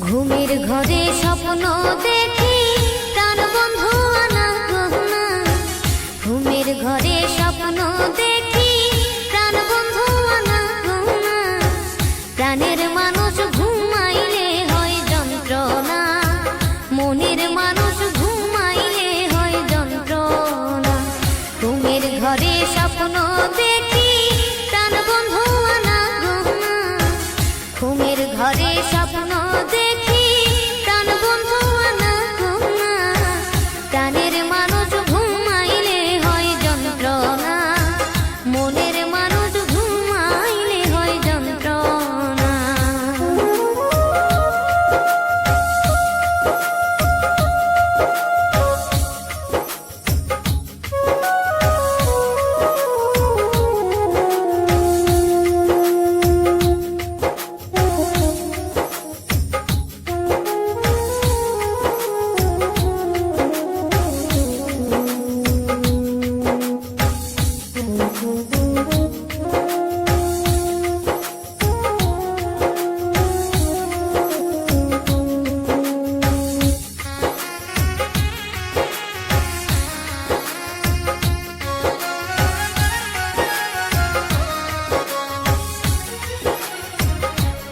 ঘুমের ঘরে স্বপ্ন দেখি প্রাণ বন্ধু আনা গহনা। ঘুমের ঘরে স্বপ্ন দেখি প্রাণ বন্ধু আনা গহনা। প্রাণের মানুষ ঘুমাইলে হয় যন্ত্রণা, মনের মানুষ ঘুমাইলে হয় যন্ত্রণা। ঘুমের ঘরে স্বপ্ন দেখি প্রাণ বন্ধু আনা গহনা। ঘুমের ঘরে স্বপ্ন দেখি প্রাণ বন্ধু আনা গহনা। প্রাণের মানুষ ঘুমাইলে হয় যন্ত্রণা, মনের মানুষ ঘুমাইলে হয় যন্ত্রণা।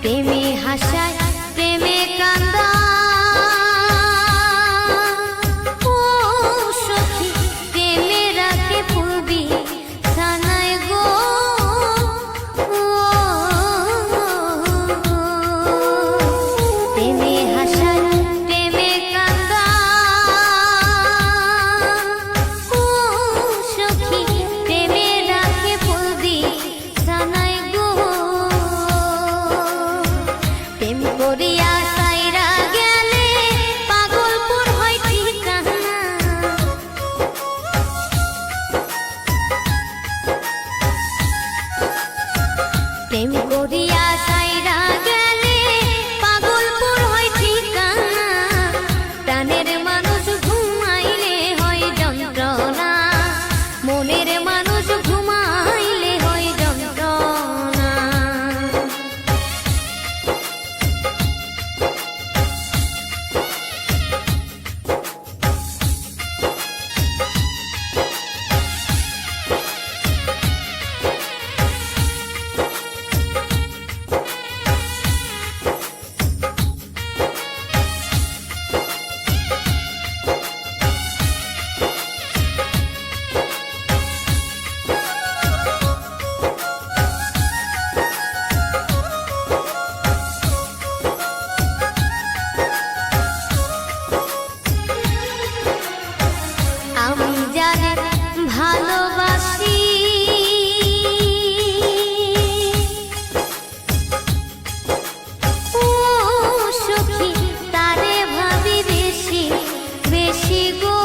প্রেমে হাসায় প্রেমে কান্দা, ও সখী প্রেমে রাখে পূর্বী সানায় গো। প্রেমে হাসায় প্রেমে কান্দা, ও সখী প্রেমে রাখে পূর্বী সানায় গো। প্রেম করিয়া সাইরা গেলে পাগলপুর হয় ঠিকানা। প্রেম করিয়া সাইরা গেলে পাগলপুর হয় ঠিকানা। প্রাণের মানুষ ঘুমাইলে হয় যন্ত্রণা, মনের মানুষ ঘুমাইলে হয় যন্ত্রণা। আমি যারে ভালোবাসি, ও সখী তারে ভাবি বেশি বেশি গো।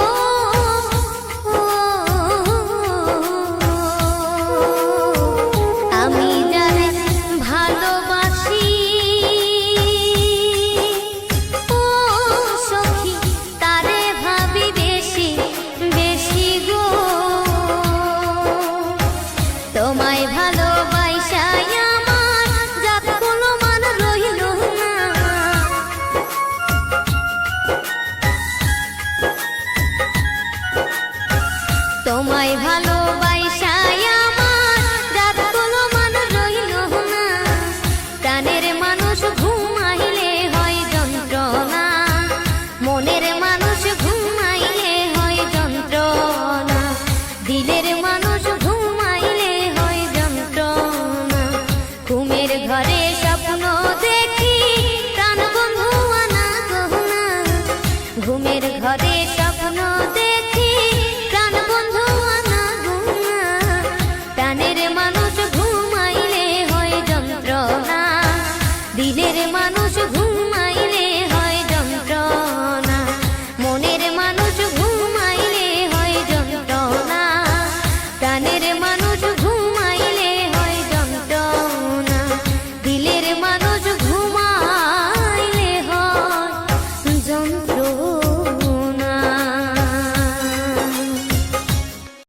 আমি যারে ভালোবাসি, ও সখী তারে ভাবি বেশি বেশি গো। তোমায় ভালোবাসায় আমার জাত কোনো মান রইল না। তোমায় ভালোবাসায় আমার জাত কোনো মান রইল না। প্রাণের মানুষ ঘুমাইলে হয় যন্ত্রণা, মনের মানুষ ঘুমাইলে হয় যন্ত্রণা। দিলের মানুষ ঘুমাইলে হয় যন্ত্রণা। ঘুমের ঘরে স্বপ্ন দেখি প্রাণ বন্ধু আনা গহনা। ঘুমের ঘরে